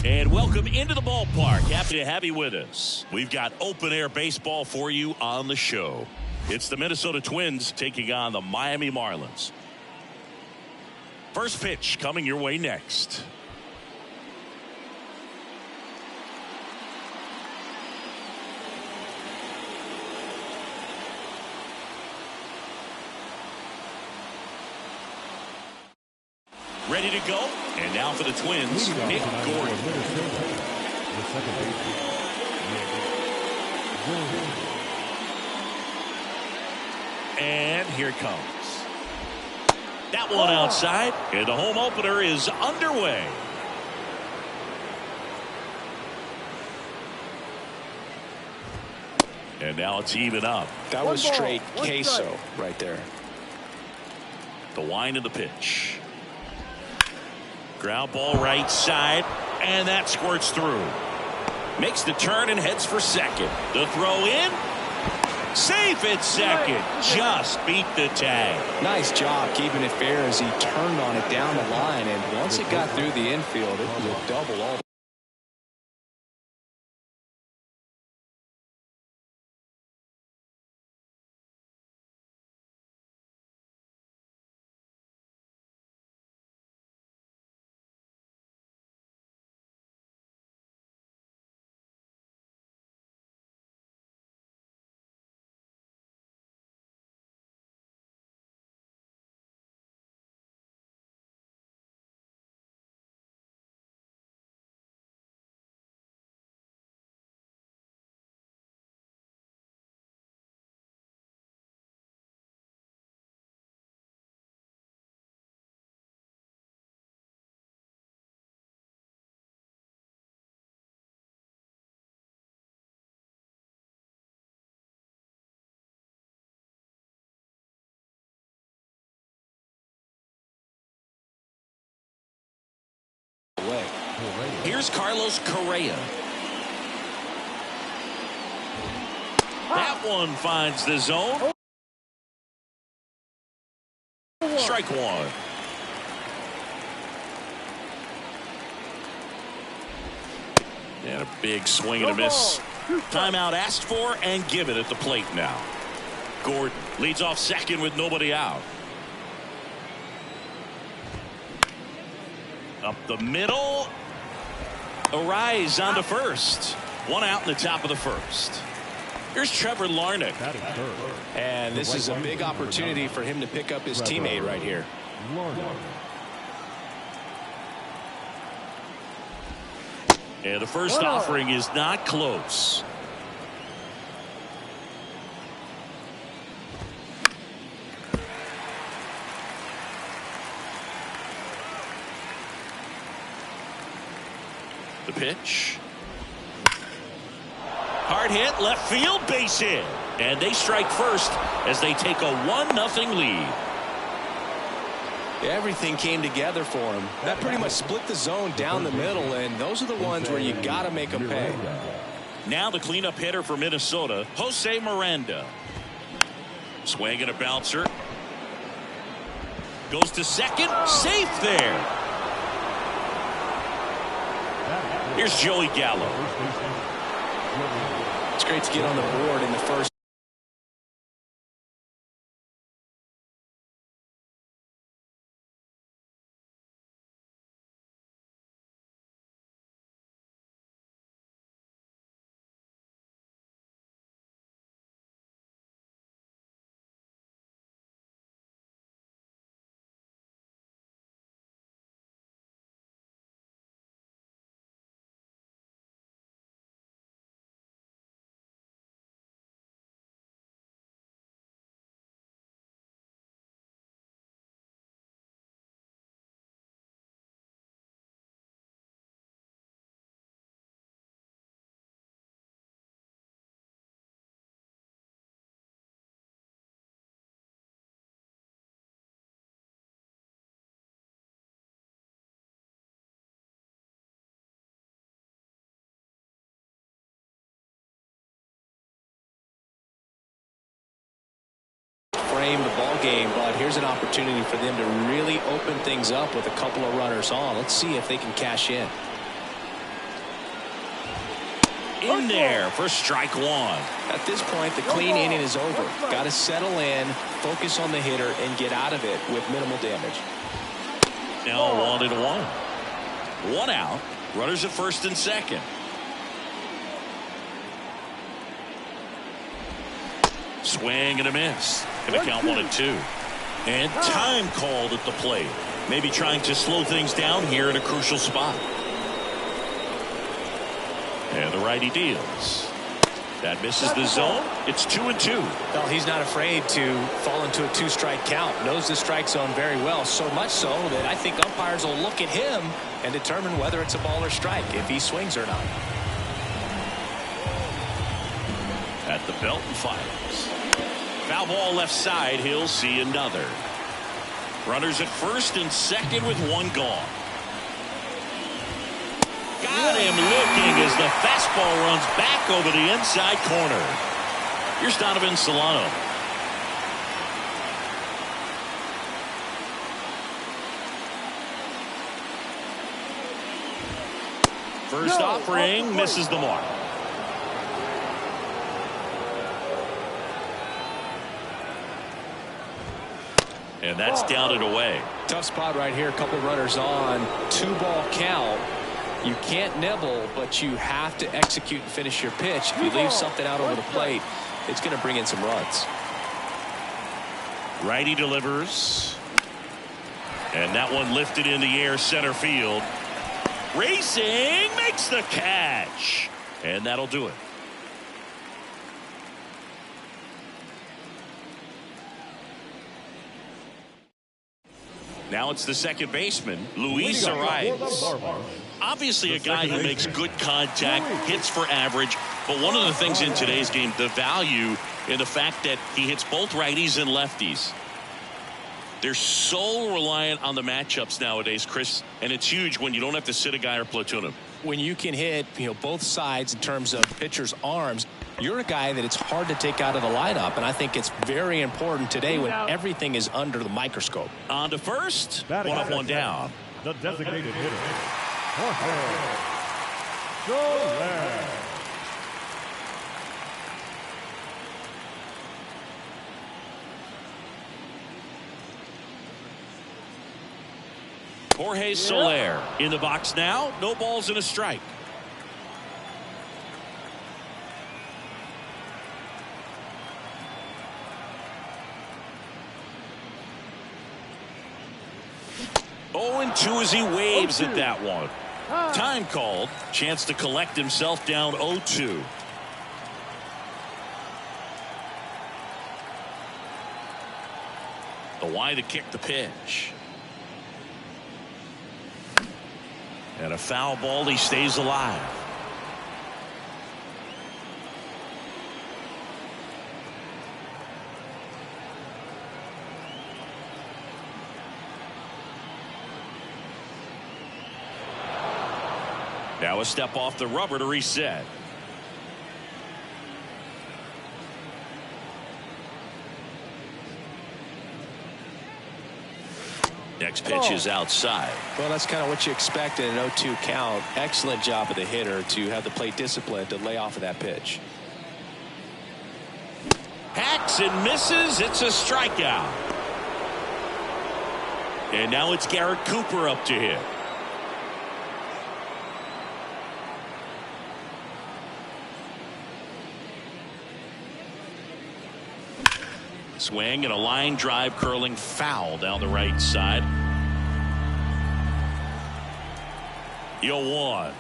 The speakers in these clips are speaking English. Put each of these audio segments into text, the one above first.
And welcome into the ballpark. Happy to have you with us. We've got open-air baseball for you on the show. It's the Minnesota Twins taking on the Miami Marlins. First pitch coming your way next. Ready to go. And now for the Twins, Nick Gordon. And here it comes. That one outside. And the home opener is underway. And now it's even up. That was straight queso right there. The wind of the pitch. Ground ball right side, and that squirts through. Makes the turn and heads for second. The throw in. Safe at second. Just beat the tag. Nice job keeping it fair as he turned on it down the line, and once it got through the infield, it was a double all. Here's Carlos Correa. That one finds the zone. Strike one. And a big swing and a miss. Timeout asked for and given at the plate now. Gordon leads off second with nobody out. Up the middle. Arise onto first. One out in the top of the first. Here's Trevor Larnach. And this is a big opportunity for him to pick up his teammate right here. And the first offering is not close. The pitch. Hard hit, left field, base hit. And they strike first as they take a 1-0 lead. Everything came together for him. That pretty much split the zone down the middle, and those are the ones where you got to make them pay. Now the cleanup hitter for Minnesota, Jose Miranda. Swing and a bouncer. Goes to second, safe there. Here's Joey Gallo. It's great to get on the board in the first. Frame the ball game, but here's an opportunity for them to really open things up with a couple of runners on. Let's see if they can cash in. in there for strike one. At this point, the clean inning is over. Got to settle in, focus on the hitter, and get out of it with minimal damage. Now 1-1. One out. Runners at first and second. Swing and a miss. Going to count 1-2. And time called at the plate. Maybe trying to slow things down here in a crucial spot. And the righty deals. That misses the zone. It's 2-2. Well, he's not afraid to fall into a two-strike count. Knows the strike zone very well, so much so that I think umpires will look at him and determine whether it's a ball or strike, if he swings or not. At the belt and fires. Foul ball left side. He'll see another. Runners at first and second with one gone. Got him looking as the fastball runs back over the inside corner. Here's Donovan Solano. First offering misses the mark. And that's down and away. Tough spot right here. A couple runners on. 2-ball count. You can't nibble, but you have to execute and finish your pitch. If you leave something out over the plate, it's going to bring in some runs. Righty delivers. And that one lifted in the air center field. Racing makes the catch. And that'll do it. Now it's the second baseman, Luis Arias. Obviously a guy who makes good contact, hits for average, but one of the things in today's game, the value in the fact that he hits both righties and lefties. They're so reliant on the matchups nowadays, Chris, and it's huge when you don't have to sit a guy or platoon him. When you can hit, both sides in terms of pitchers' arms, you're a guy that it's hard to take out of the lineup, and I think it's very important today when everything is under the microscope. On to first, one up, one down. The designated hitter, Jorge Soler. Jorge Soler in the box now. No balls and a strike. Oh, and 2 as he waves at that one. Time called. Chance to collect himself down 0-2. The Y to kick the pitch. And a foul ball. He stays alive. Now a step off the rubber to reset. Next pitch is outside. Well, that's kind of what you expect in an 0-2 count. Excellent job of the hitter to have the plate discipline to lay off of that pitch. Hacks and misses. It's a strikeout. And now it's Garrett Cooper up to hit. Swing and a line drive curling foul down the right side. 0-1.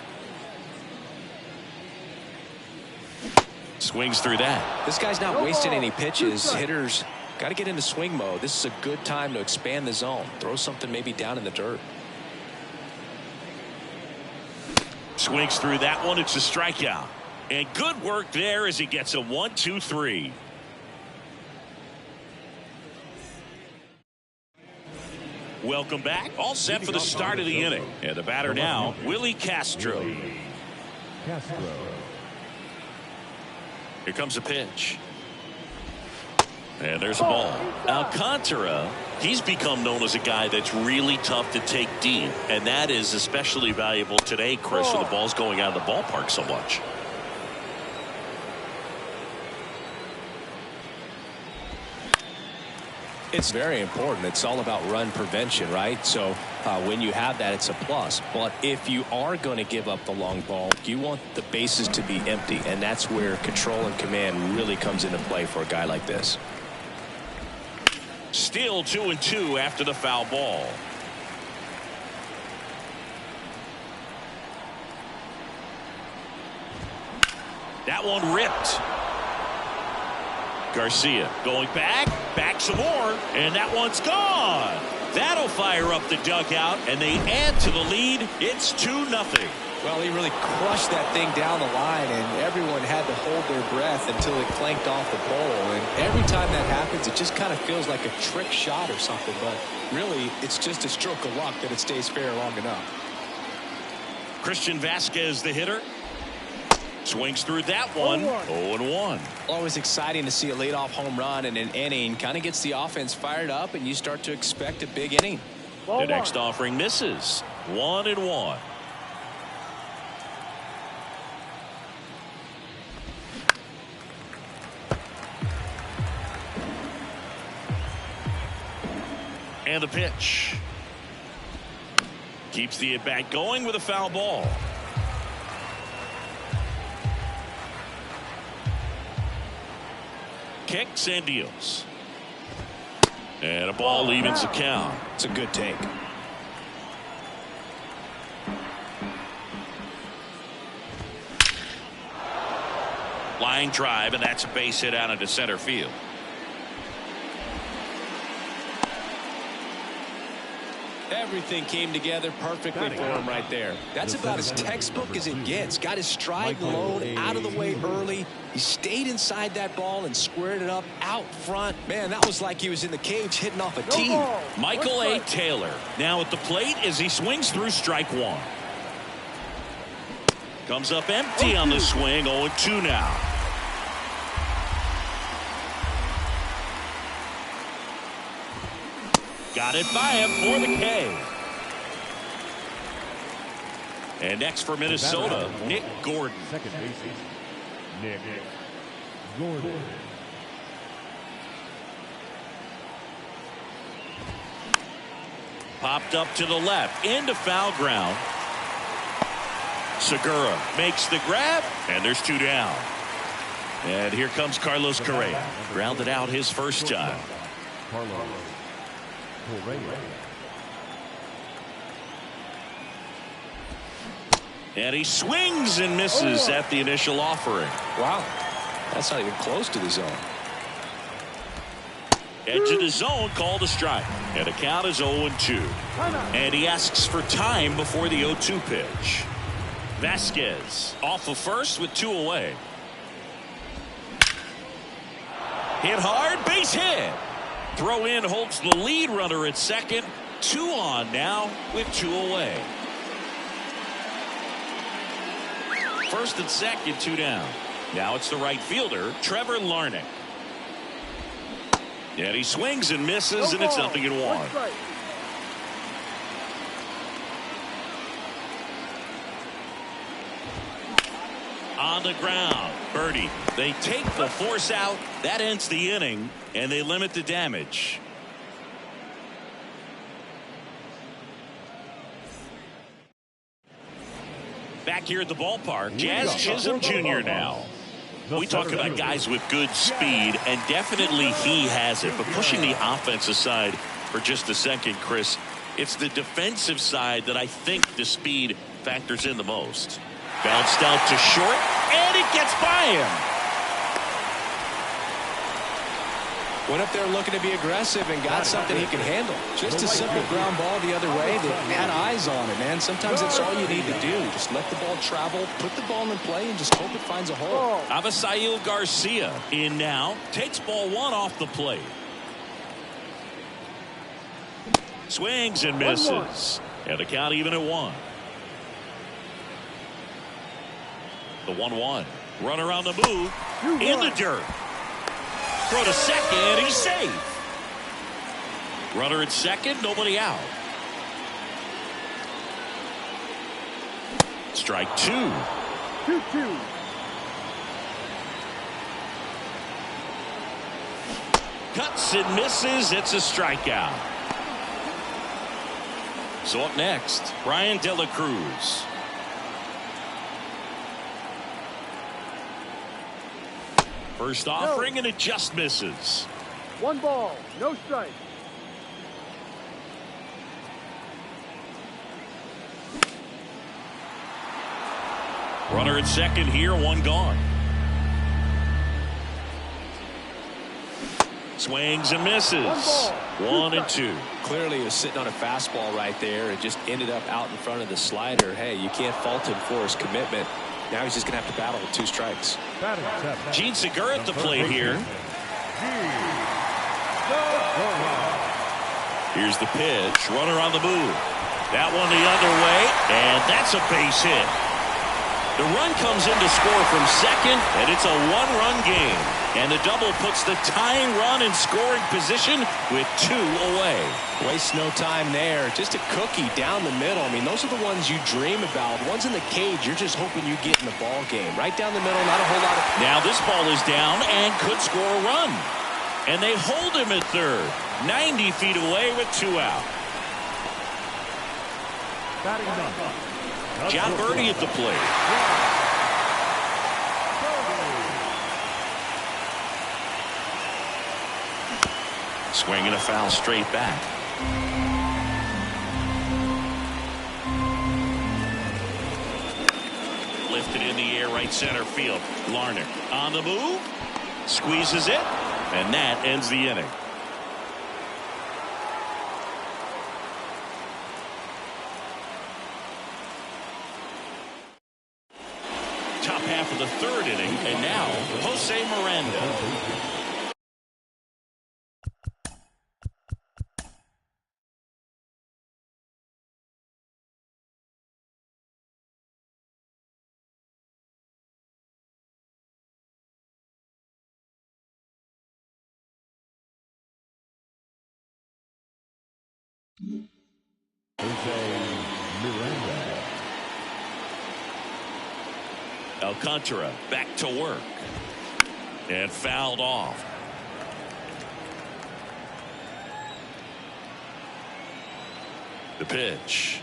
Swings through that. This guy's not wasting any pitches. Hitters got to get into swing mode. This is a good time to expand the zone. Throw something maybe down in the dirt. Swings through that one. It's a strikeout. And good work there as he gets a 1-2-3. Welcome back. All set for the start of the inning. And the batter now, Willie Castro. Here comes a pitch. And there's a ball. Alcantara, he's become known as a guy that's really tough to take deep. And that is especially valuable today, Chris, when the ball's going out of the ballpark so much. It's very important. It's all about run prevention, right? So when you have that, it's a plus. But if you are going to give up the long ball, you want the bases to be empty, and that's where control and command really comes into play for a guy like this. Still 2-2 after the foul ball. That one ripped. Garcia going back some more, and that one's gone. That'll fire up the dugout, and they add to the lead. It's 2-0. Well, he really crushed that thing down the line, and everyone had to hold their breath until it clanked off the pole. And every time that happens, it just kind of feels like a trick shot or something, but really, it's just a stroke of luck that it stays fair long enough. Christian Vasquez, the hitter. Swings through that one. 0-1. Always exciting to see a leadoff home run in an inning. Kind of gets the offense fired up, and you start to expect a big inning. The next offering misses. 1-1. And the pitch. Keeps the at-bat going with a foul ball. Kicks and deals. And a ball evens the count. It's a good take. Line drive, and that's a base hit out into center field. Everything came together perfectly for him right there. That's about as textbook as it gets. Got his stride low, out of the way early. He stayed inside that ball and squared it up out front. Man, that was like he was in the cage hitting off a tee. Michael A. Taylor now at the plate as he swings through strike one. Comes up empty on the swing. 0-2 now. Got it by him for the K. And next for Minnesota, Nick Gordon. Second baseman, Nick Gordon. Popped up to the left, into foul ground. Segura makes the grab, and there's 2 down. And here comes Carlos Correa. Grounded out his first time. Carlos Correa. And he swings and misses at the initial offering. Wow, that's not even close to the zone. Edge of the zone, called a strike. And the count is 0-2. And he asks for time before the 0-2 pitch. Vasquez off of first with 2 away. Hit hard, base hit. Throw in holds the lead runner at second. 2 on now with 2 away. First and second, 2 down. Now it's the right fielder, Trevor Larnach. And he swings and misses, and it's 0-1. On the ground, birdie. They take the force out. That ends the inning, and they limit the damage. Back here at the ballpark, Jazz Chisholm Jr. now. We talk about guys with good speed, and definitely he has it. But pushing the offense aside for just a second, Chris, it's the defensive side that I think the speed factors in the most. Bounced out to short, and it gets by him. Went up there looking to be aggressive and got something he could handle. Just a simple ground ball the other way that had eyes on it, man. Sometimes that's all you need to do. Just let the ball travel, put the ball in play, and just hope it finds a hole. Avisail Garcia in now. Takes ball 1 off the plate. Swings and misses. And the count even at 1. The 1-1. Runner on the move. In the dirt. Throw to second. He's safe. Runner at second. Nobody out. Strike 2. 2-2. Cuts and misses. It's a strikeout. So up next, Brian De La Cruz. First offering, and it just misses. 1 ball, no strike. Runner at second here, 1 gone. Swings and misses. 1 and 2. Clearly he was sitting on a fastball right there. It just ended up out in front of the slider. Hey, you can't fault him for his commitment. Now he's just going to have to battle with 2 strikes. Gene Segura at the plate here. Here's the pitch. Runner on the move. That one the other way, and that's a base hit. The run comes in to score from second, and it's a 1-run game. And the double puts the tying run in scoring position with 2 away. Waste no time there. Just a cookie down the middle. I mean, those are the ones you dream about. The ones in the cage, you're just hoping you get in the ball game. Right down the middle, not a whole lot of... Now this ball is down and could score a run. And they hold him at third. 90 feet away with 2 out. John Birdie at the plate. Swinging a foul straight back. Lifted in the air, right center field. Larnach on the move. Squeezes it. And that ends the inning. Top half of the 3rd inning, and now Jose Miranda. Alcantara back to work and fouled off. The pitch.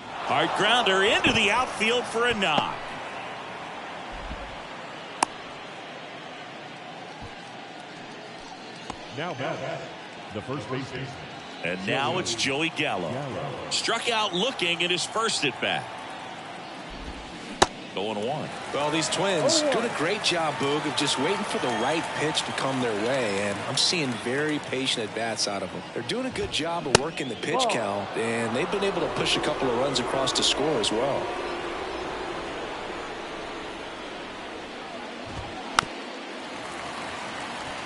Hard grounder into the outfield for a knock. Now back, the first baseman. And now it's Joey Gallo. Struck out looking at his first at bat. 0-1. Well, these Twins doing a great job, Boog, of just waiting for the right pitch to come their way, and I'm seeing very patient at-bats out of them. They're doing a good job of working the pitch count, and they've been able to push a couple of runs across to score as well.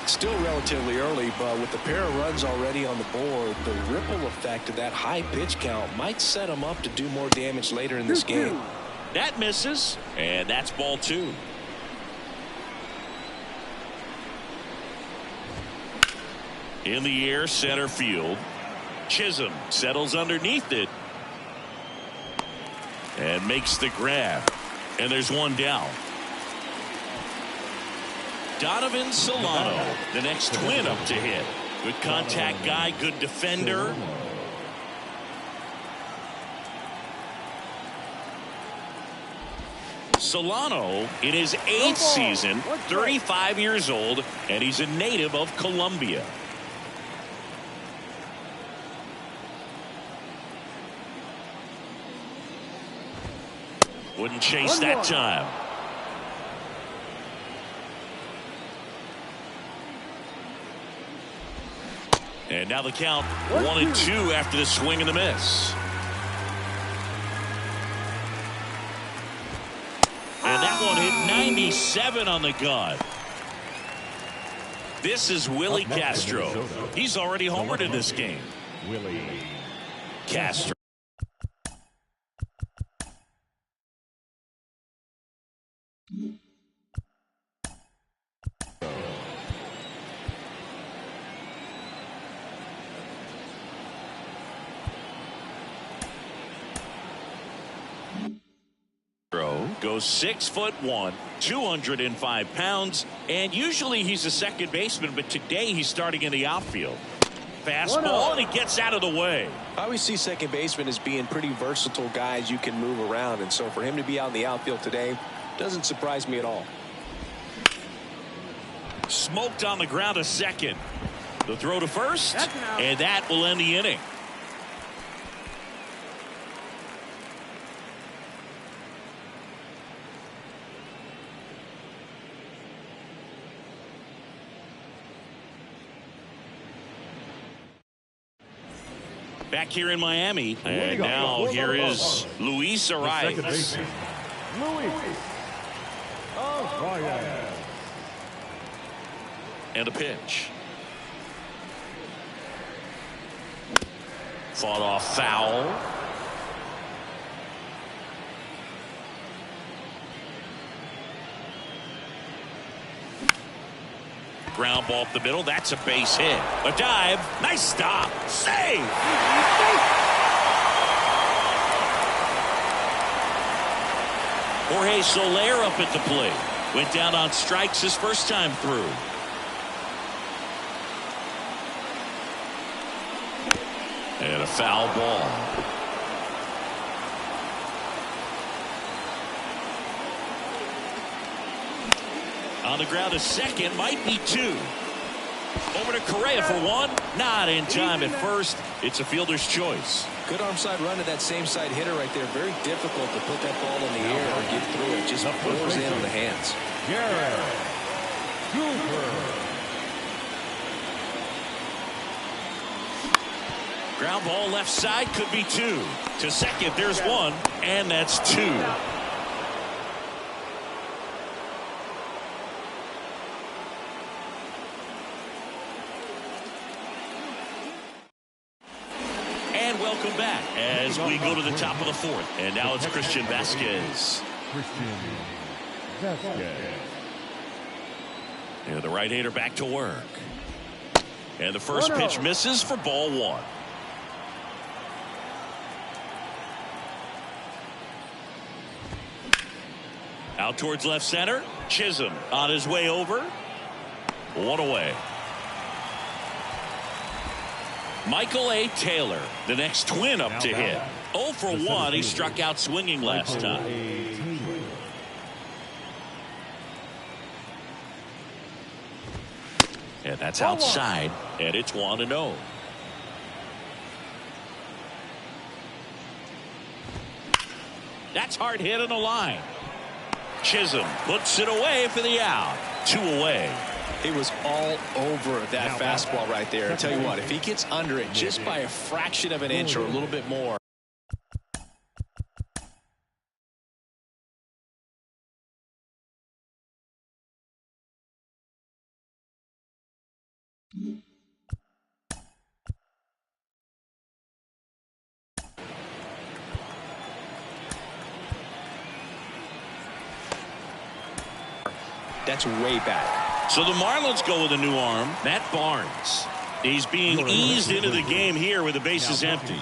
Still relatively early, but with the pair of runs already on the board, the ripple effect of that high pitch count might set them up to do more damage later in this game. That misses, and that's ball 2. In the air, center field. Chisholm settles underneath it and makes the grab. And there's 1 down. Donovan Solano, the next Twin up to hit. Good contact guy, good defender. Solano in his 8th season, 35 years old, and he's a native of Colombia. Wouldn't chase that time. And now the count 1-2 after the swing and the miss. And that one hit 97 on the gun. This is Willie Castro. He's already homered in this game. Willie Castro. Goes 6'1", 205 pounds, and usually he's a second baseman, but today he's starting in the outfield. Fastball, and he gets out of the way. I always see second basemen as being pretty versatile guys you can move around, and so for him to be out in the outfield today doesn't surprise me at all. Smoked on the ground to second. The throw to first, and that will end the inning. Back here in Miami, and now here is Luis Arias. And a pitch. Fought off foul. Ground ball up the middle. That's a base hit. A dive. Nice stop. Save. Jorge Soler up at the plate. Went down on strikes his first time through. And a foul ball. On the ground, a second, might be two. Over to Correa for one. Not in time at first. It's a fielder's choice. Good arm side run to that same side hitter right there. Very difficult to put that ball in the air or get through it. Just pours in on the hands. Ground ball left side, could be two. To second, there's one, and that's two. And welcome back as we go to the top of the fourth. And now it's Christian Vasquez. And the right-hander back to work. And the first pitch misses for ball one. Out towards left center. Chisholm on his way over. One away. Michael A. Taylor, the next twin up to hit. 0 for 1. He struck out swinging last time. And that's outside, and it's 1-0. That's hard hit on the line. Chisholm puts it away for the out. 2 away. He was all over that fastball right there. I tell you what, if he gets under it just by a fraction of an inch or a little bit more. That's way back. So the Marlins go with a new arm, Matt Barnes. He's being eased into the game here with the bases empty.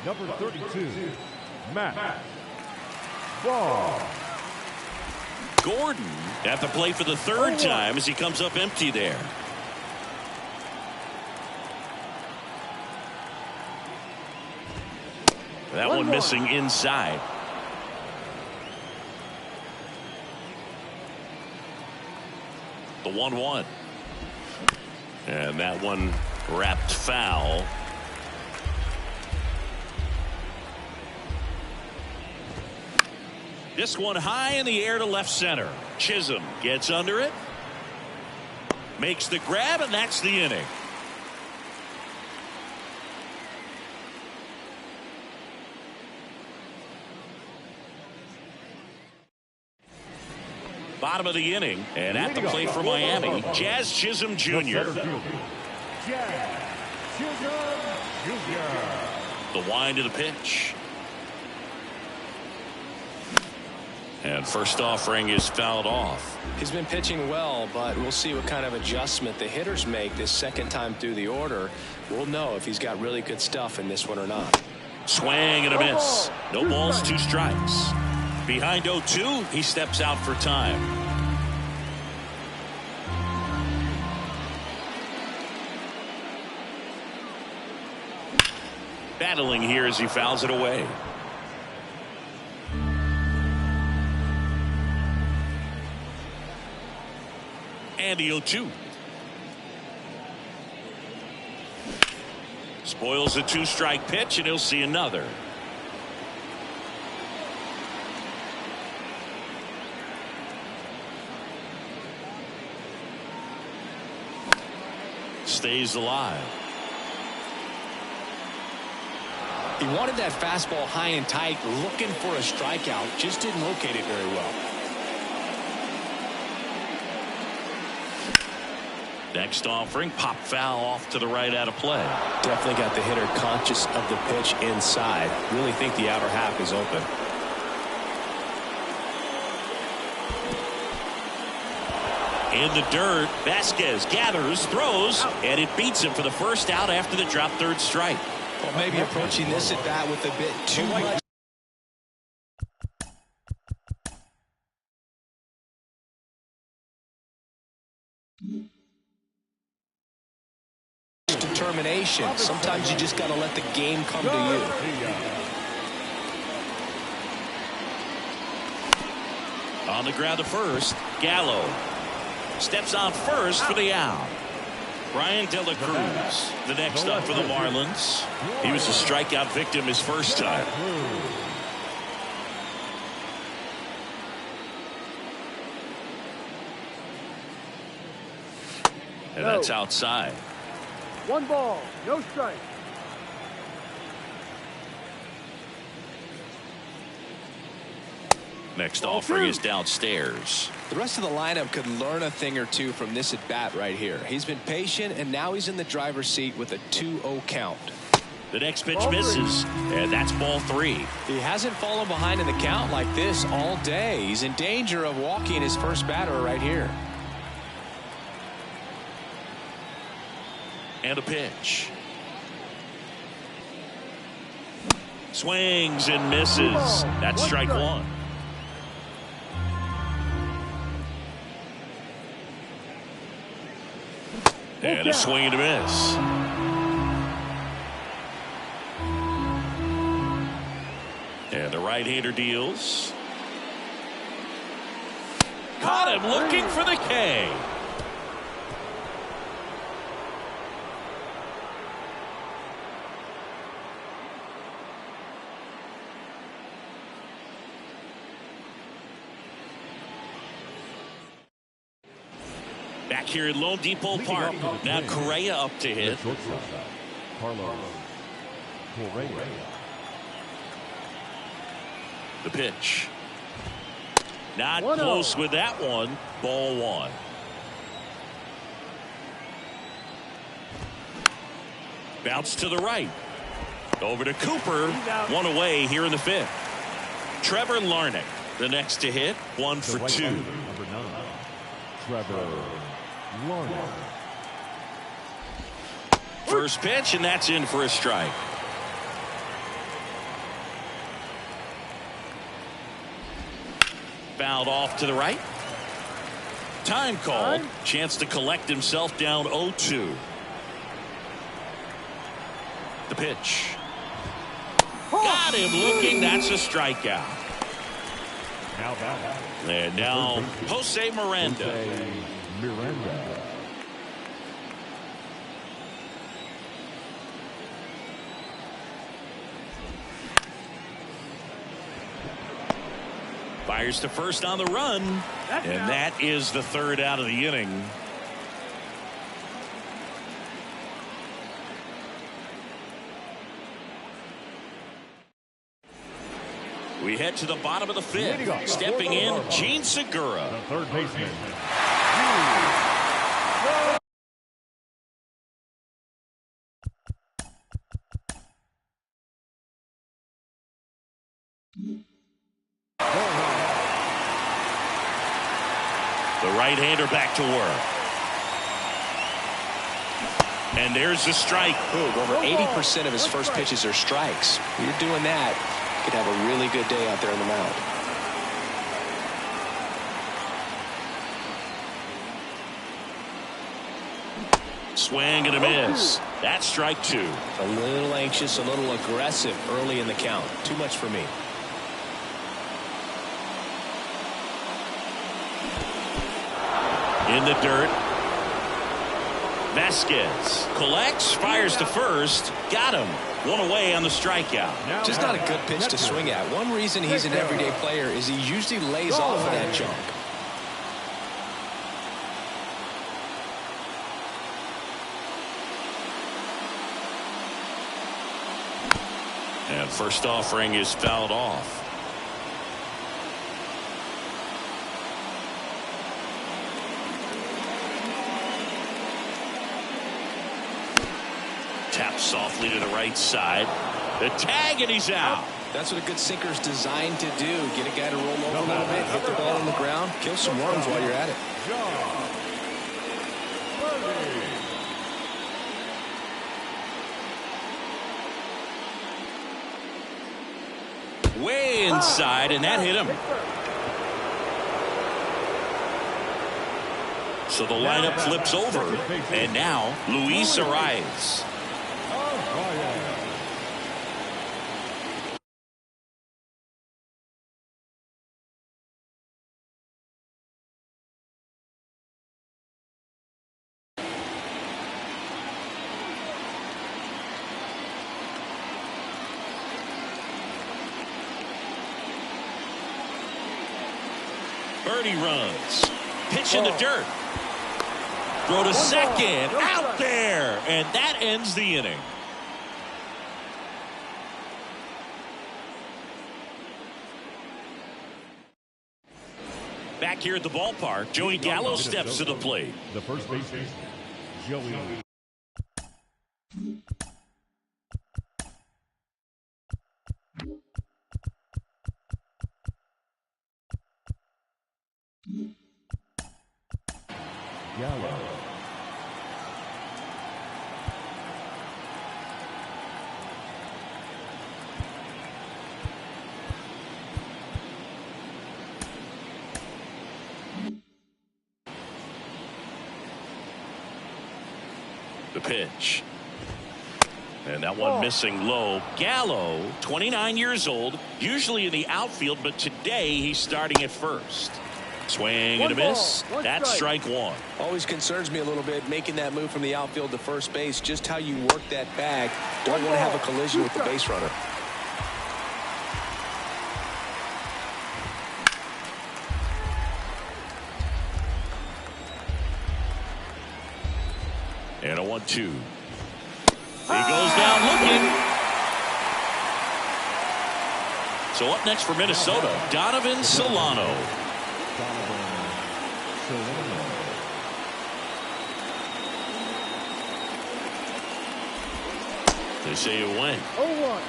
Number 32, Matt Barnes. Gordon at the plate for the third time as he comes up empty there. That one missing inside. The 1-1. And that one wrapped foul. This one high in the air to left center. Chisholm gets under it. Makes the grab, and that's the inning. Bottom of the inning, and at the plate for Miami, Jazz Chisholm Jr. The wind of the pitch. And first offering is fouled off. He's been pitching well, but we'll see what kind of adjustment the hitters make this second time through the order. We'll know if he's got really good stuff in this one or not. Swing and a miss. No balls, 2 strikes. Behind 0-2, he steps out for time. Battling here as he fouls it away. And the 0-2. Spoils the 2-strike pitch, and he'll see another. Stays alive. He wanted that fastball high and tight, looking for a strikeout. Just didn't locate it very well. Next offering, pop foul off to the right out of play. Definitely got the hitter conscious of the pitch inside. Really think the outer half is open. In the dirt, Vasquez gathers, throws, and it beats him for the first out after the drop third strike. Well, maybe approaching this at bat with a bit too much determination. Sometimes you just got to let the game come to you. On the ground to first, Gallo steps on first for the out. Brian De La Cruz, the next up for the Marlins. He was a strikeout victim his first time. And that's outside. 1 ball, no strike. Next offering is downstairs. The rest of the lineup could learn a thing or two from this at bat right here. He's been patient, and now he's in the driver's seat with a 2-0 count. The next pitch misses, and that's ball 3. He hasn't fallen behind in the count like this all day. He's in danger of walking his first batter right here. And a pitch. Swings and misses. That's strike 1. And a swing and a miss. And the right-hander deals. Caught him looking for the K. Back here in Lone Depot Park. Now Correa up to hit. The pitch. Not close with that one. Ball 1. Bounce to the right. Over to Cooper. 1 away here in the 5th. Trevor Larnach, the next to hit. 1 for 2. Number 9, Trevor Larnach. First pitch, and that's in for a strike. Fouled off to the right. Time called. Chance to collect himself down 0-2. The pitch. Got him looking. That's a strikeout. And now Jose Miranda. Fires to first on the run. And that is the 3rd out of the inning. We head to the bottom of the 5th. Stepping in, Gene Segura. The third baseman. The right-hander back to work. And there's the strike. Over 80% of his first pitches are strikes. You're doing that, you could have a really good day out there on the mound. Swing and a miss. That's strike 2. A little anxious, a little aggressive early in the count. Too much for me. In the dirt. Vasquez collects, fires to first. Got him. One away on the strikeout. Just not a good pitch to swing at. One reason he's an everyday player is he usually lays off of that junk. And first offering is fouled off. Tap softly to the right side. The tag, and he's out. That's what a good sinker is designed to do. Get a guy to roll over a little bit, hit the ball on the ground, kill some worms while you're at it. Way inside, and that hit him. So the lineup flips over, and now Luis Arias. Birdie runs. Pitch in the dirt. Throw to second. Out there. And that ends the inning. Back here at the ballpark, Joey Gallo steps to the plate. The first baseman, Joey. Gallo. The pitch. And that one missing low. Gallo, 29 years old, usually in the outfield, but today he's starting at first. Swing and a miss. That's strike 1. Always concerns me a little bit making that move from the outfield to first base. Just how you work that bag. Don't want to have a collision with the base runner. And a 1-2. He goes down looking. So up next for Minnesota, Donovan Solano. They say it went. 0-1.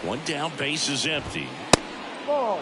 One down, base is empty. Ball.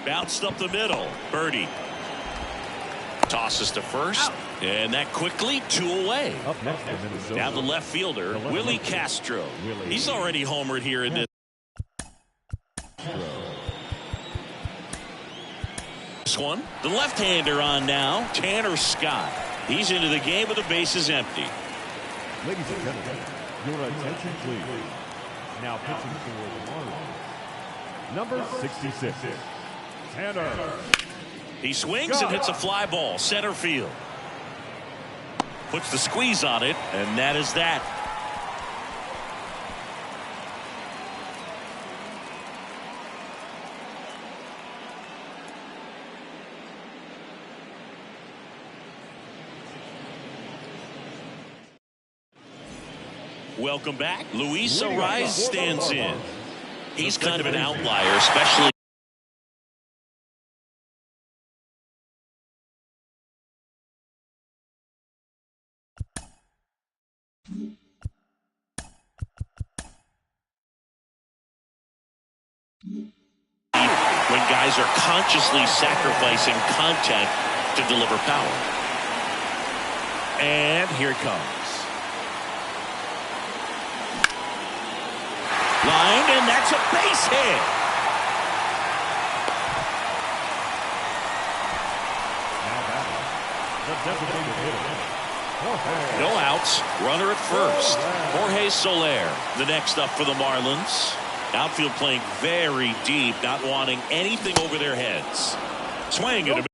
Bounced up the middle. Birdie tosses to first, and that quickly 2 away. Up next for Minnesota. Now the left fielder, Willie Castro. He's already homered here in this one. The left-hander on now, Tanner Scott. He's into the game with the bases empty. Ladies and gentlemen, your attention please. Now pitching for the Marlins, number 66, Tanner. He swings and hits a fly ball center field. Puts the squeeze on it, and that is that. Welcome back. Luis Ariz stands in. He's kind of an outlier, especially. When guys are consciously sacrificing contact to deliver power. And here it comes. Line, and that's a base hit. Now batting, the designated hitter, Jorge. No outs. Runner at first. Jorge Soler, the next up for the Marlins. Outfield playing very deep, not wanting anything over their heads. Swing and a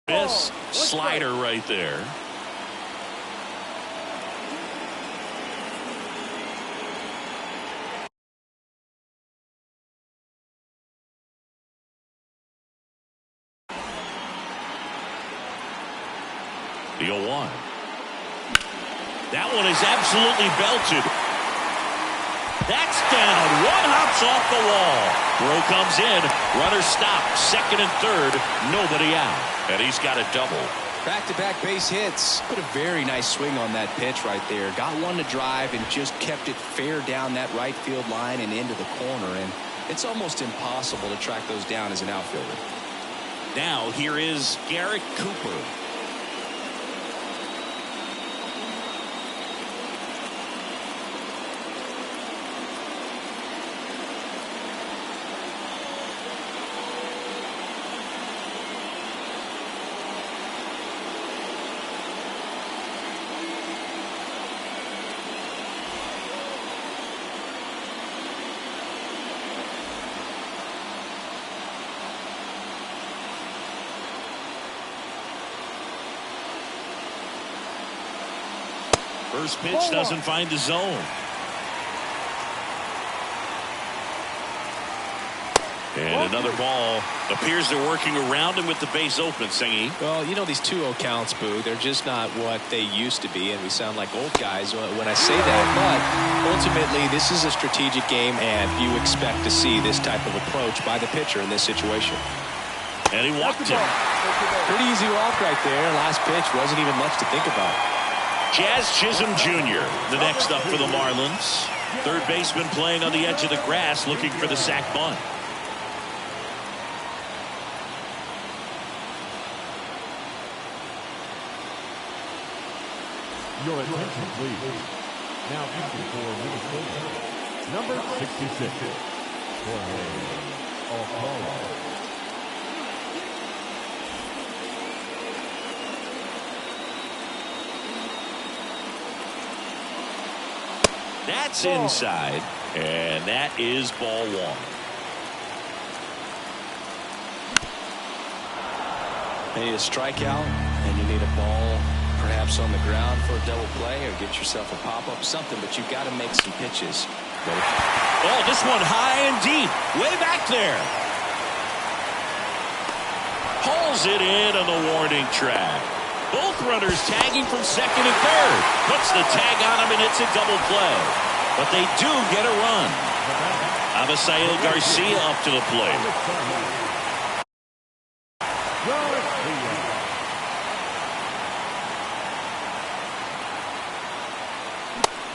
miss. Slider right there. The 0-1. That one is absolutely belted. That's down. One hops off the wall. Throw comes in. Runner stopped. Second and third. Nobody out. And he's got a double. Back-to-back base hits. Put a very nice swing on that pitch right there. Got one to drive and just kept it fair down that right field line and into the corner. And it's almost impossible to track those down as an outfielder. Now here is Garrett Cooper. First pitch doesn't find the zone. And another ball. Appears they're working around him with the base open, Singy. Well, you know, these 2-0 counts, Boo, they're just not what they used to be, and we sound like old guys when I say that. But ultimately, this is a strategic game, and you expect to see this type of approach by the pitcher in this situation. And he walked him. Pretty easy walk right there. Last pitch wasn't even much to think about. Jazz Chisholm Jr., the next up for the Marlins. Third baseman playing on the edge of the grass, looking for the sac bunt. Your attention, please. Now pitching for Minnesota, number 66, Jorge Alcala. That's inside, and that is ball one. You need a strikeout, and you need a ball perhaps on the ground for a double play, or get yourself a pop-up, something, but you've got to make some pitches. Oh, this one high and deep, way back there. Pulls it in on the warning track. Both runners tagging from second and third. Puts the tag on him, and it's a double play. But they do get a run. Abisail Garcia up to the plate.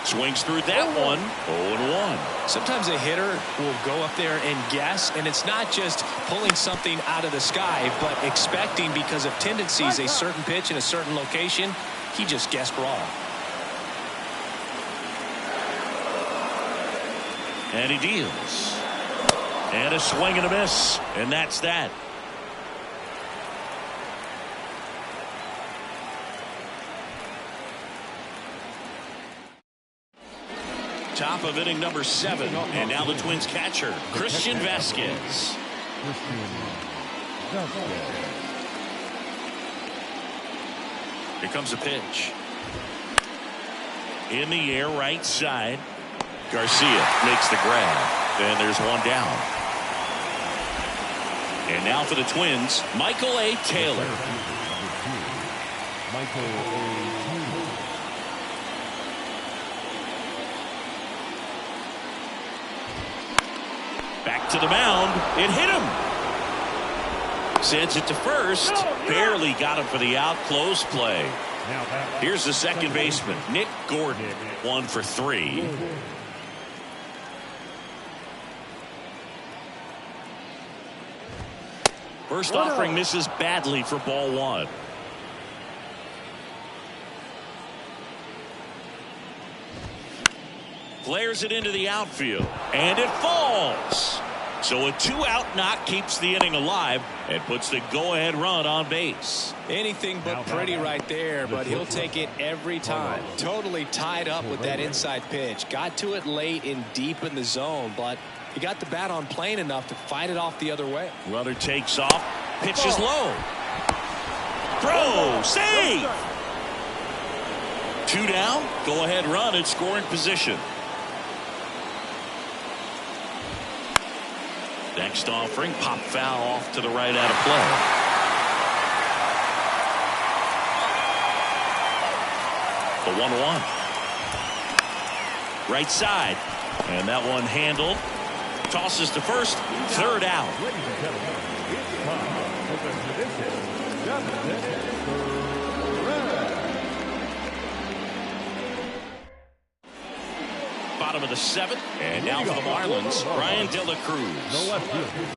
Swings through that one. 0-1. Sometimes a hitter will go up there and guess, and it's not just pulling something out of the sky, but expecting, because of tendencies, a certain pitch in a certain location. He just guessed wrong. And he deals. And a swing and a miss. And that's that. Top of inning number 7. And now the Twins catcher, Christian Vasquez. Here comes a pitch. In the air, right side. Garcia makes the grab. And there's one down. And now for the Twins, Michael A. Taylor. Michael A. Back to the mound. It hit him. Sends it to first. Barely got him for the out. Close play. Here's the second baseman, Nick Gordon. 1 for 3. First offering misses badly for ball 1. Flares it into the outfield. And it falls. So a 2-out knock keeps the inning alive and puts the go-ahead run on base. Anything but pretty right there, but he'll take it every time. Totally tied up with that inside pitch. Got to it late and deep in the zone, but he got the bat on plane enough to fight it off the other way. Runner takes off. Pitches low. Throw. Save. 2 down. Go-ahead run in scoring position. Next offering, pop foul off to the right out of play. The 1-1. Right side. And that one handled. Tosses to first. 3rd out. Ladies and gentlemen, it's time for the tradition, Deficit Bottom of the 7th. And now for the Marlins, Brian De La Cruz. No left field.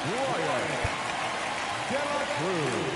Brian De La Cruz.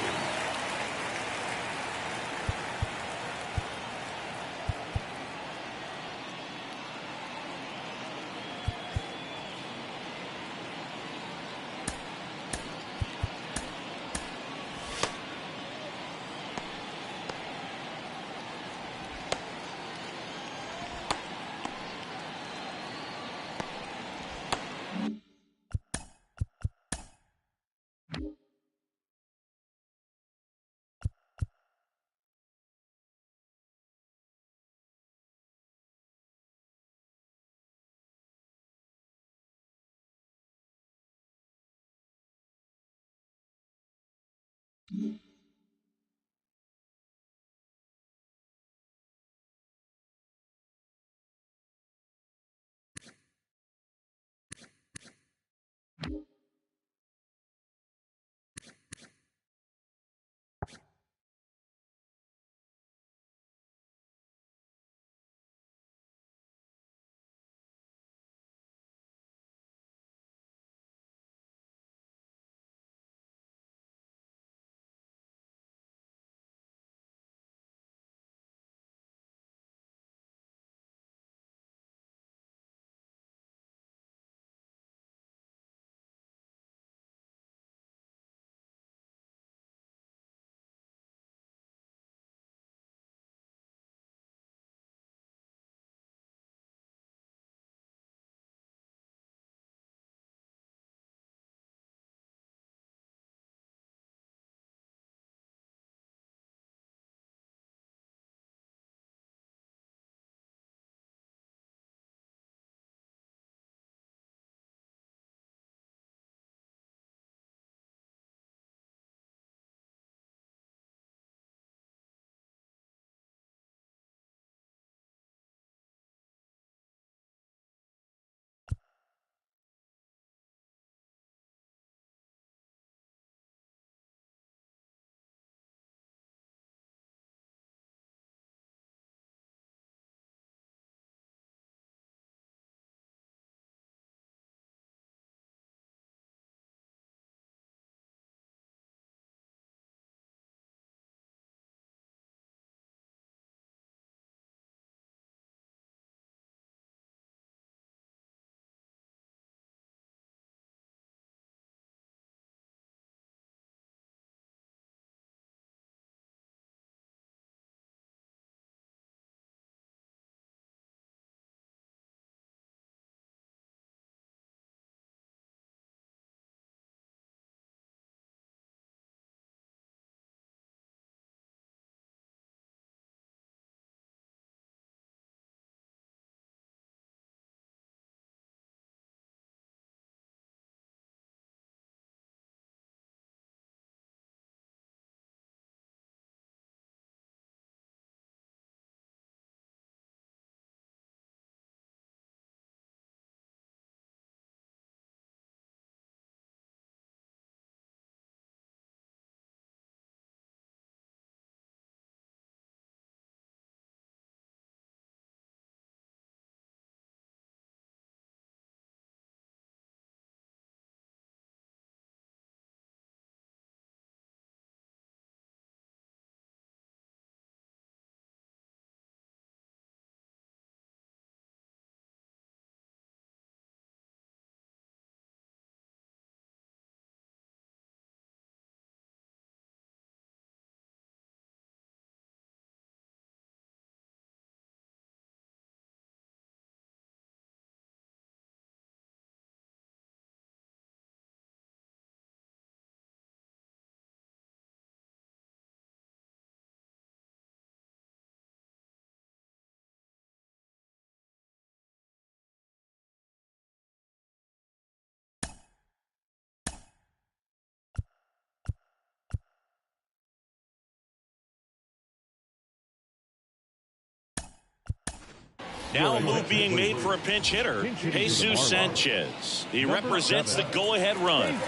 Now a move being made for a pinch hitter, Jesus Sanchez. He represents the go-ahead run.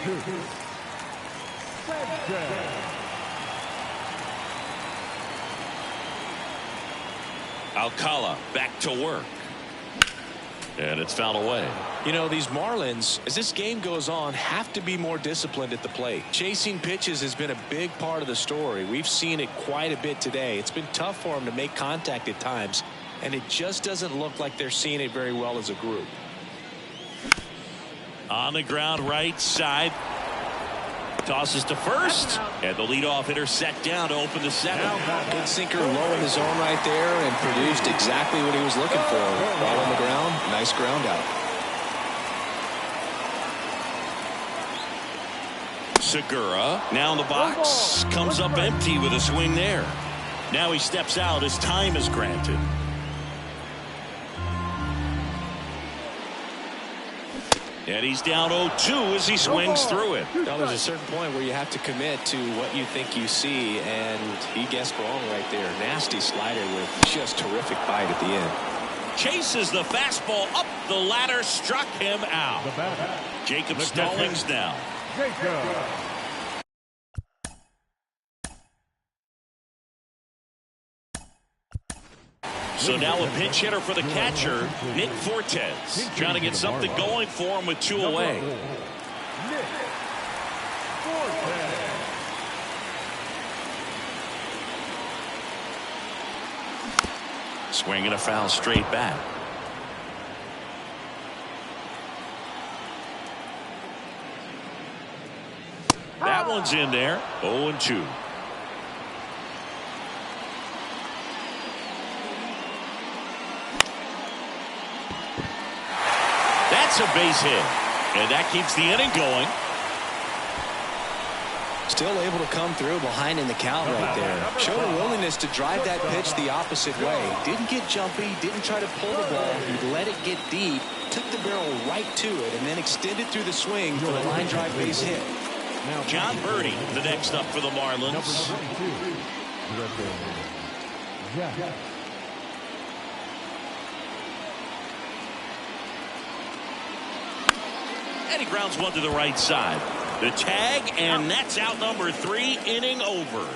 Alcala back to work. And it's fouled away. You know, these Marlins, as this game goes on, have to be more disciplined at the plate. Chasing pitches has been a big part of the story. We've seen it quite a bit today. It's been tough for them to make contact at times, and it just doesn't look like they're seeing it very well as a group. On the ground, right side. Tosses to first, and the leadoff hitter set down to open the seventh. Good sinker low in the zone right there and produced exactly what he was looking for. Ball on the ground, nice ground out. Segura now in the box, comes up empty with a swing there. Now he steps out as time is granted. And he's down 0-2 as he swings through it. Now there's a certain point where you have to commit to what you think you see, and he guessed wrong right there. Nasty slider with just terrific bite at the end. Chases the fastball up the ladder, struck him out. Jacob Stallings now. So now a pinch hitter for the catcher, Nick Fortes, trying to get something going for him with 2 away. Swinging a foul straight back. That one's in there. 0-2. That's a base hit, and that keeps the inning going. Still able to come through behind in the count right there. Showed a willingness to drive that pitch the opposite way. Didn't get jumpy, didn't try to pull the ball. He let it get deep, took the barrel right to it, and then extended through the swing for the line drive base hit. John Birdie, the next up for the Marlins. And he grounds one to the right side. The tag, and that's out number 3, inning over.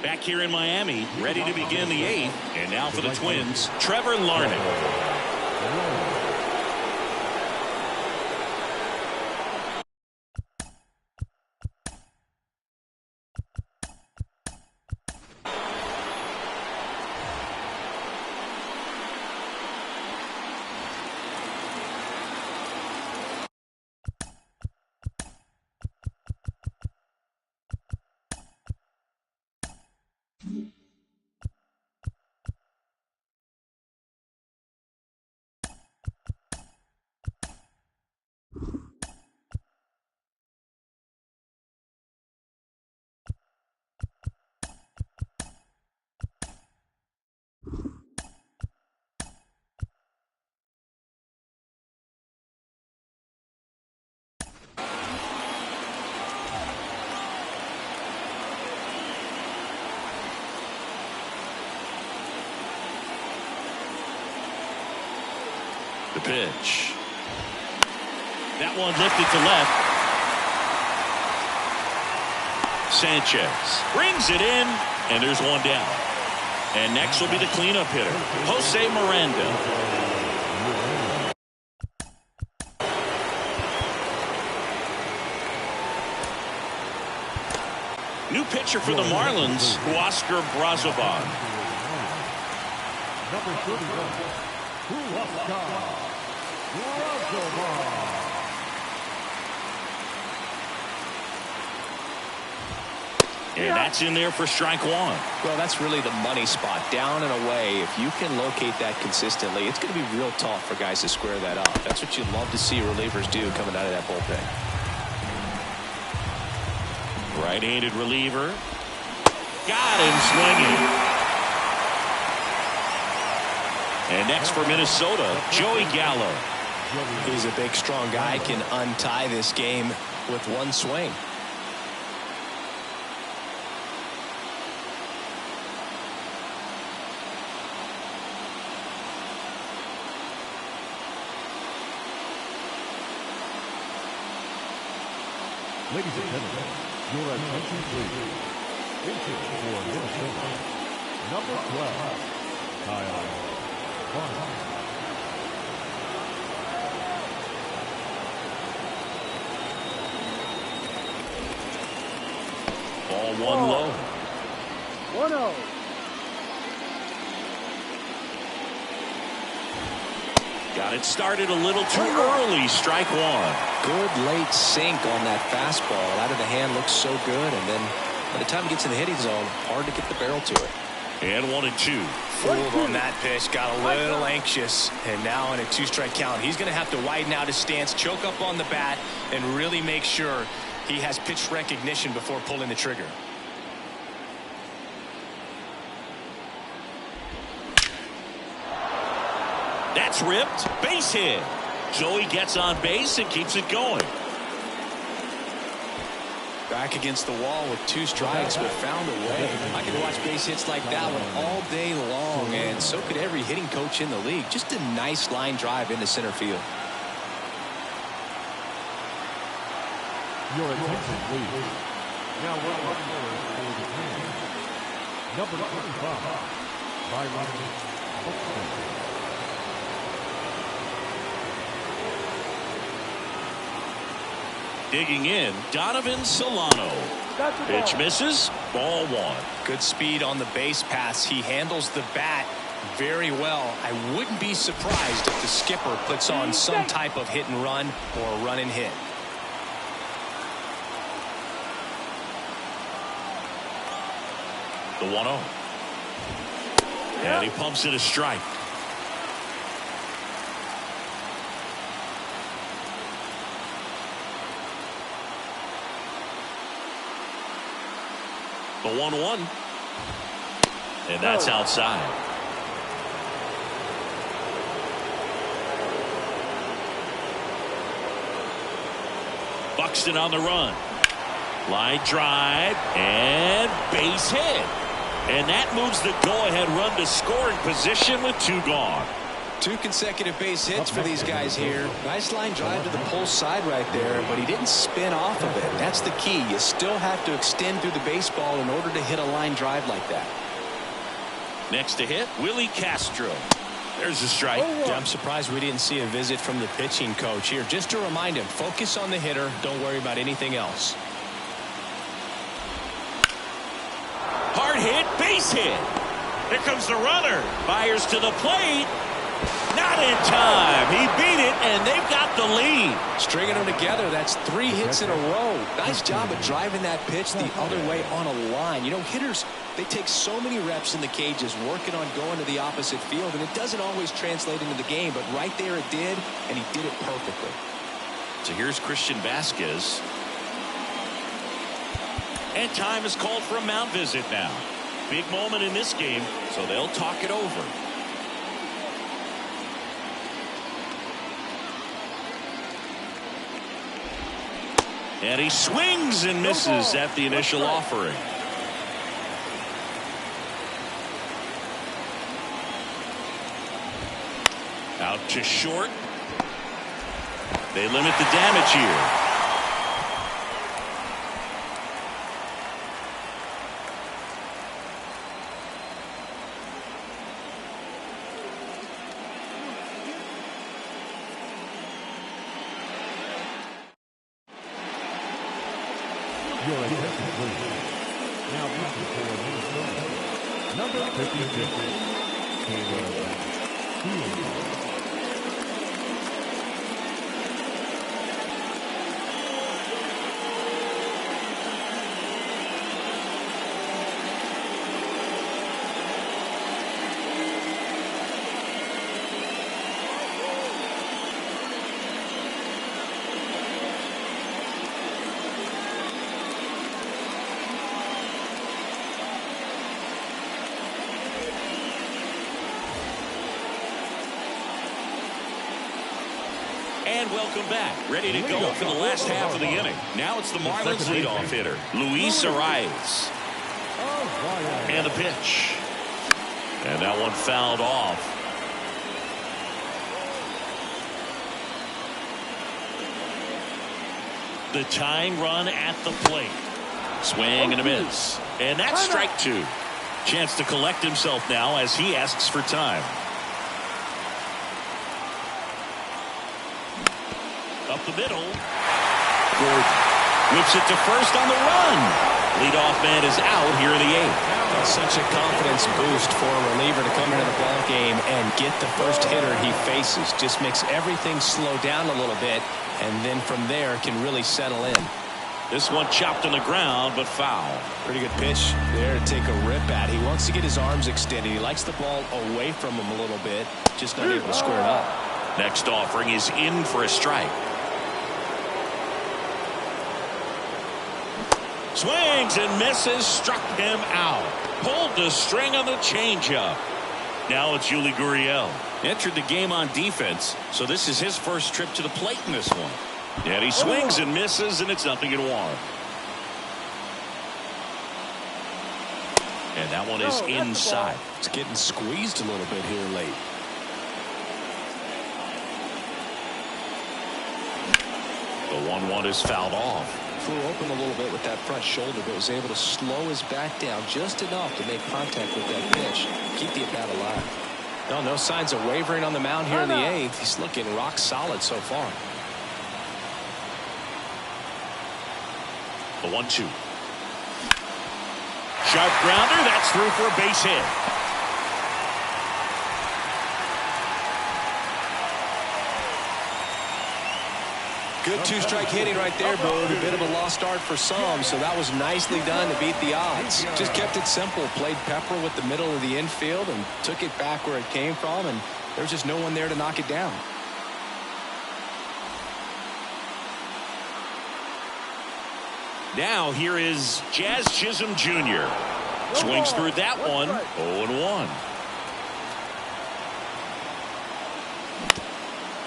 Back here in Miami, ready to begin the 8th. And now for the Twins, Trevor Larnach. The pitch. That one lifted to left. Sanchez brings it in, and there's one down. And next will be the cleanup hitter, Jose Miranda. New pitcher for the Marlins, Oscar Brazoban. Number 31. And that's in there for strike 1. Well, that's really the money spot, down and away. If you can locate that consistently, it's going to be real tough for guys to square that up. That's what you'd love to see relievers do coming out of that bullpen. Right-handed reliever. Got him swinging. And next for Minnesota, Joey Gallo. He's a big, strong guy, can untie this game with one swing. Ladies and gentlemen, your attention please. Pitching for Minnesota, number 12, Kyle Barnes. Ball one low. 1-0. Got it started a little too early. Strike one. Good late sink on that fastball. Out of the hand looks so good, and then by the time it gets in the hitting zone, hard to get the barrel to it. And 1-2. Fooled on that pitch, got a little anxious, and now in a 2-strike count, he's going to have to widen out his stance, choke up on the bat, and really make sure he has pitch recognition before pulling the trigger. That's ripped. Base hit. Joey gets on base and keeps it going. Back against the wall with 2 strikes, but found a way. I can watch base hits like that one all day long, and so could every hitting coach in the league. Just a nice line drive into center field. Your attention, please. Now we're on for the team. Number 25, Byron. Digging in, Donovan Solano. Pitch misses. Ball one. Good speed on the base pass. He handles the bat very well. I wouldn't be surprised if the skipper puts on some type of hit and run or run and hit. The 1-0. And he pumps it a strike. The 1-1. And that's outside. Buxton on the run. Line drive and base hit. And that moves the go-ahead run to scoring position with 2 gone. 2 consecutive base hits for these guys here. Nice line drive to the pull side right there, but he didn't spin off of it. That's the key. You still have to extend through the baseball in order to hit a line drive like that. Next to hit, Willie Castro. There's a strike. Yeah, I'm surprised we didn't see a visit from the pitching coach here. Just to remind him, focus on the hitter. Don't worry about anything else. Hard hit, base hit. Here comes the runner. Fires to the plate. Not in time. He beat it, and they've got the lead. Stringing them together, that's 3 hits in a row. Nice job of driving that pitch the other way on a line. You know, hitters, they take so many reps in the cages working on going to the opposite field, and it doesn't always translate into the game, but right there it did, and he did it perfectly. So here's Christian Vasquez. And time is called for a mound visit now. Big moment in this game, so they'll talk it over. And he swings and misses at the initial offering. Out to short. They limit the damage here. Your attention, please. Now pitching for Minnesota, number 56, Caleb. And welcome back. Ready to go for the last half of the inning. Now it's the Marlins leadoff hitter, Luis Arias. And the pitch. And that one fouled off. The tying run at the plate. Swing and a miss. And that's strike two. Chance to collect himself now as he asks for time. Up the middle. Gordon whips it to first on the run. Leadoff man is out here in the eighth. Such a confidence boost for a reliever to come into the ball game and get the first hitter he faces. Just makes everything slow down a little bit, and then from there can really settle in. This one chopped on the ground, but foul. Pretty good pitch there to take a rip at. He wants to get his arms extended. He likes the ball away from him a little bit, just not able to square it up. Next offering is in for a strike. Swings and misses, struck him out. Pulled the string on the changeup. Now it's Yuli Gurriel. Entered the game on defense, so this is his first trip to the plate in this one. And he swings and misses, and it's 0-1. And that one is inside. It's getting squeezed a little bit here late. The 1-1 is fouled off. Flew open a little bit with that front shoulder, but was able to slow his back down just enough to make contact with that pitch. Keep the at-bat alive. No signs of wavering on the mound here in the eighth. He's looking rock solid so far. The 1-2. Sharp grounder. That's through for a base hit. Good two-strike hitting right there, Bo. A bit of a lost start for some, so that was nicely done to beat the odds. Just kept it simple. Played pepper with the middle of the infield and took it back where it came from, and there's just no one there to knock it down. Now here is Jazz Chisholm Jr. Swings through that one. 0-1.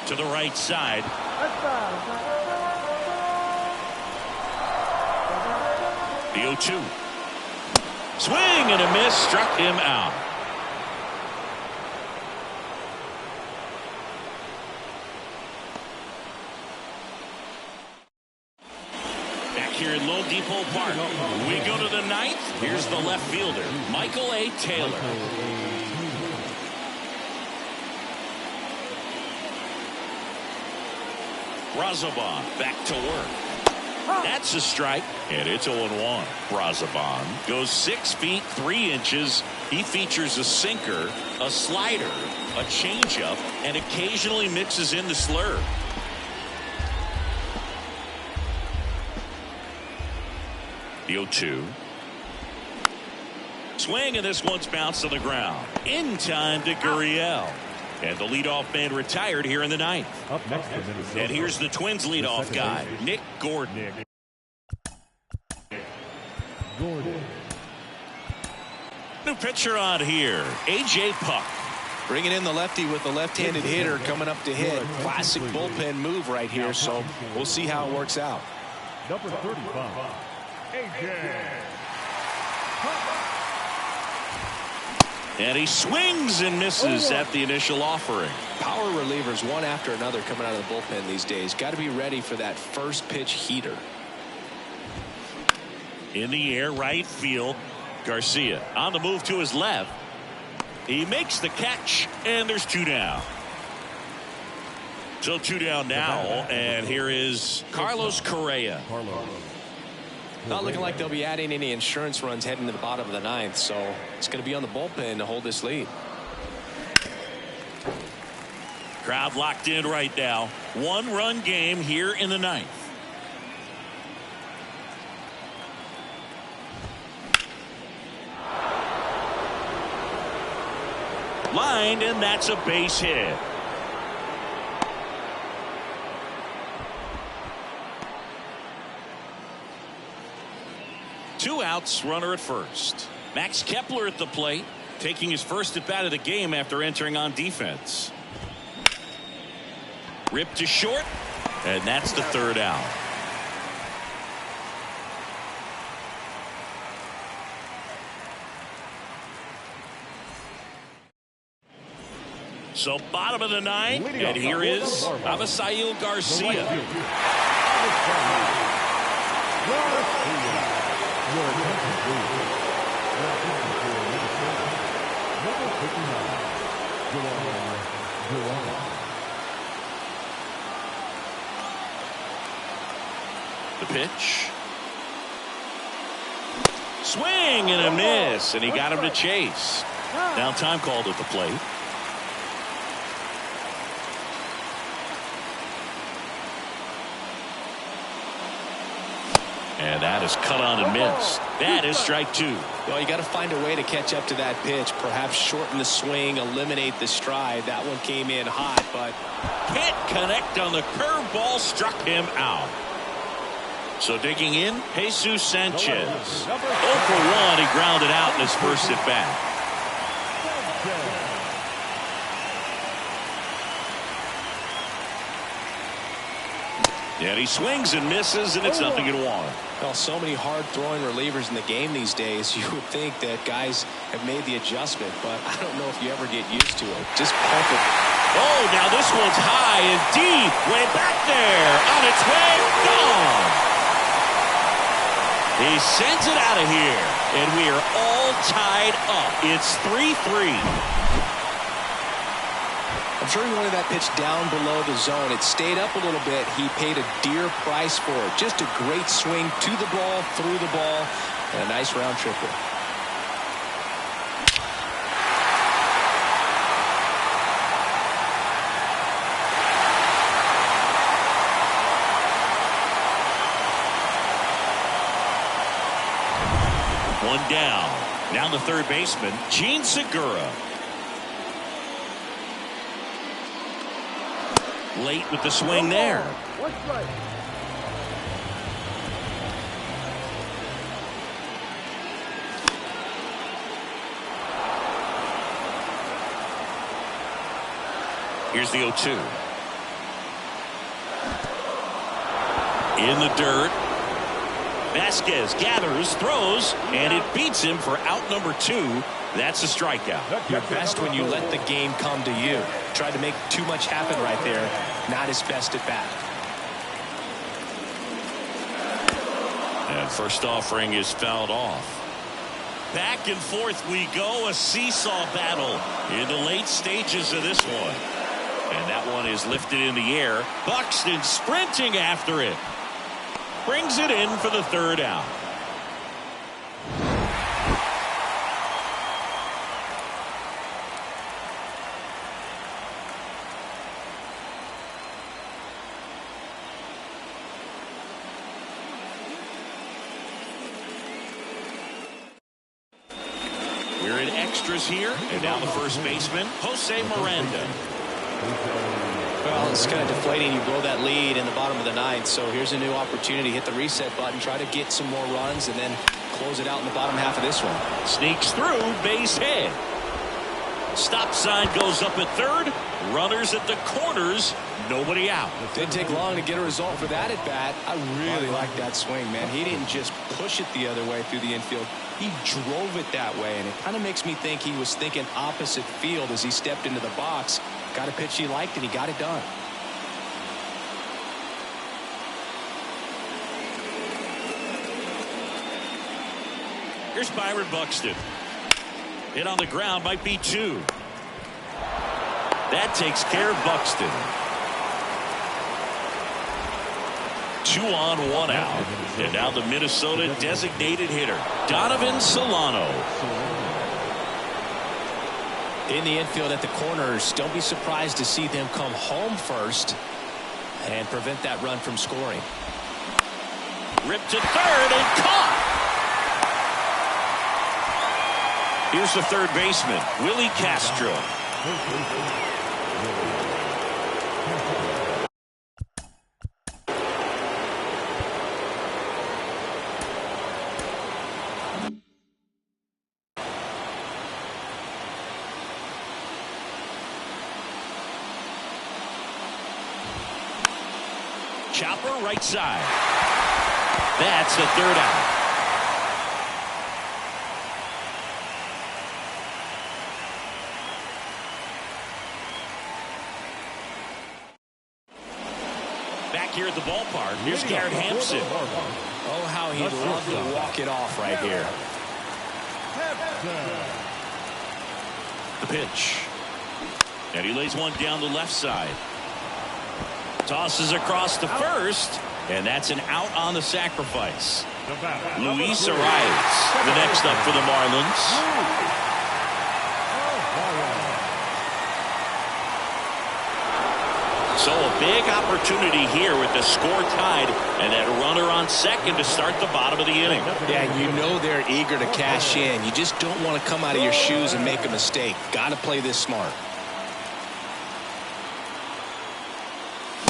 To the right side. The 0-2. Swing and a miss, struck him out. Back here in Lone Depot Park, we go to the ninth. Here's the left fielder, Michael A. Taylor. Brazoban back to work. That's a strike, and it's 0-1. Brazoban goes 6 feet 3 inches. He features a sinker, a slider, a changeup, and occasionally mixes in the slurve. The 0-2. Swing, and this one's bounced to the ground. In time to Gurriel. And the leadoff man retired here in the ninth. Up next for Minnesota. And here's the Twins leadoff guy, Nick Gordon. New pitcher on here, A.J. Puck. Bringing in the lefty with the left-handed hitter coming up to hit. Classic bullpen move right here, so we'll see how it works out. Number 35, A.J. And he swings and misses at the initial offering. Power relievers one after another coming out of the bullpen these days. Got to be ready for that first pitch heater. In the air, right field. Garcia on the move to his left. He makes the catch, and there's 2 down. So 2 down now, and here is Carlos Correa. Not looking like they'll be adding any insurance runs heading to the bottom of the ninth, so it's going to be on the bullpen to hold this lead. Crowd locked in right now. 1-run game here in the ninth. Lined, and that's a base hit. Two outs, runner at first. Max Kepler at the plate, taking his first at bat of the game after entering on defense. Ripped to short, And that's the third out. So bottom of the ninth, and here is Avisail Garcia. The pitch. Swing and a miss, and he got him to chase. Now time called at the plate. And that is cut on and missed. That is strike two. Well, you got to find a way to catch up to that pitch. Perhaps shorten the swing, eliminate the stride. That one came in hot, but can't connect on the curveball, struck him out. So digging in, Jesus Sanchez. 0 for 1, he grounded out in his first at bat. And he swings and misses, and it's 0-1. Well, so many hard-throwing relievers in the game these days. You would think that guys have made the adjustment, but I don't know if you ever get used to it. Just pump it. Oh, now this one's high and deep. Way back there. On its way. Gone. He sends it out of here, and we are all tied up. It's 3-3. I'm sure he wanted that pitch down below the zone. It stayed up a little bit. He paid a dear price for it. Just a great swing to the ball, through the ball, and a nice round triple. One down. Now the third baseman, Gene Segura. Late with the swing there. One strike. Here's the 0-2. In the dirt. Vasquez gathers, throws, and it beats him for out number 2. That's a strikeout. You're best when you let the game come to you. Tried to make too much happen right there. Not his best at bat. And first offering is fouled off. Back and forth we go. A seesaw battle in the late stages of this one. And that one is lifted in the air. Buxton sprinting after it. Brings it in for the third out. We're in extras here, and now the first baseman, Jose Miranda. Well, it's kind of deflating. You blow that lead in the bottom of the ninth, so here's a new opportunity. Hit the reset button, try to get some more runs, and then close it out in the bottom half of this one. Sneaks through, base hit. Stop sign goes up at third. Runners at the corners. Nobody out. Didn't take long to get a result for that at bat. I really like that swing, man. He didn't just push it the other way through the infield. He drove it that way, and it kind of makes me think he was thinking opposite field as he stepped into the box. Got a pitch he liked, and he got it done. Here's Byron Buxton. Hit on the ground, might be 2. That takes care of Buxton. 2 on, 1 out. And now the Minnesota designated hitter, Donovan Solano. In the infield at the corners, don't be surprised to see them come home first and prevent that run from scoring. Ripped to third and caught. Here's the third baseman, Willie Castro. Chopper right side. That's the third out. Back here at the ballpark, here's Garrett Hampson. Oh, how he'd love to walk it off right here. The pitch. And he lays one down the left side. Tosses across to first. And that's an out on the sacrifice. Luis Arias, the next up for the Marlins. So a big opportunity here with the score tied and that runner on second to start the bottom of the inning. Yeah, you know they're eager to cash in. You just don't want to come out of your shoes and make a mistake. Got to play this smart.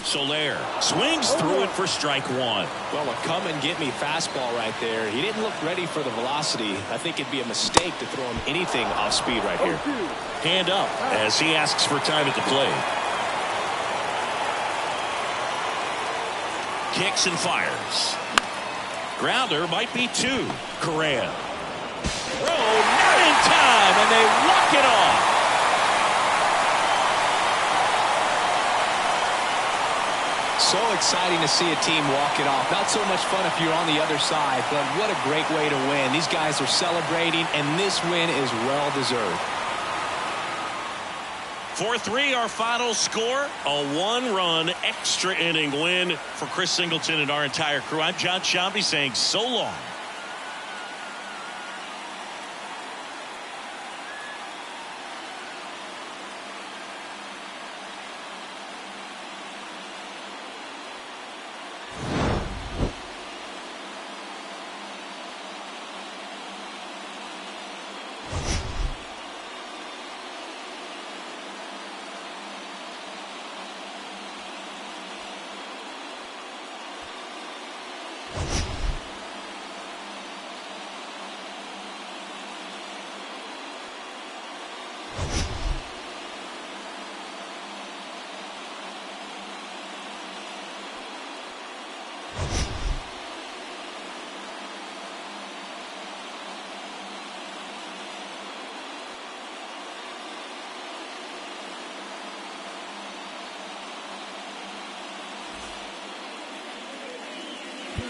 Soler swings through it for strike one. Well, a come-and-get-me fastball right there. He didn't look ready for the velocity. I think it'd be a mistake to throw him anything off speed right here. Hand up as he asks for time at the plate. Kicks and fires. Grounder might be two. Correa. Throw not in time, and they walk it off. So exciting to see a team walk it off. Not so much fun if you're on the other side, but what a great way to win. These guys are celebrating, and this win is well deserved. 4-3 our final score. A one-run extra inning win for Chris Singleton and our entire crew. I'm John Shambi saying so long.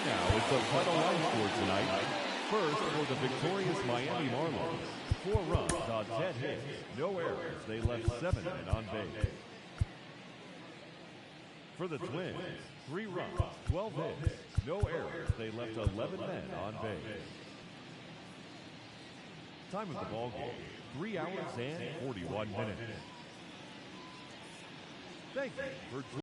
Now is the final line score tonight. First, for the victorious Miami Marlins, 4 runs on 10 hits, no errors. They left 7 men on base. For the Twins, 3 runs, 12 hits, no errors. They left 11 men on base. Time of the ball game, 3 hours and 41 minutes. Thank you for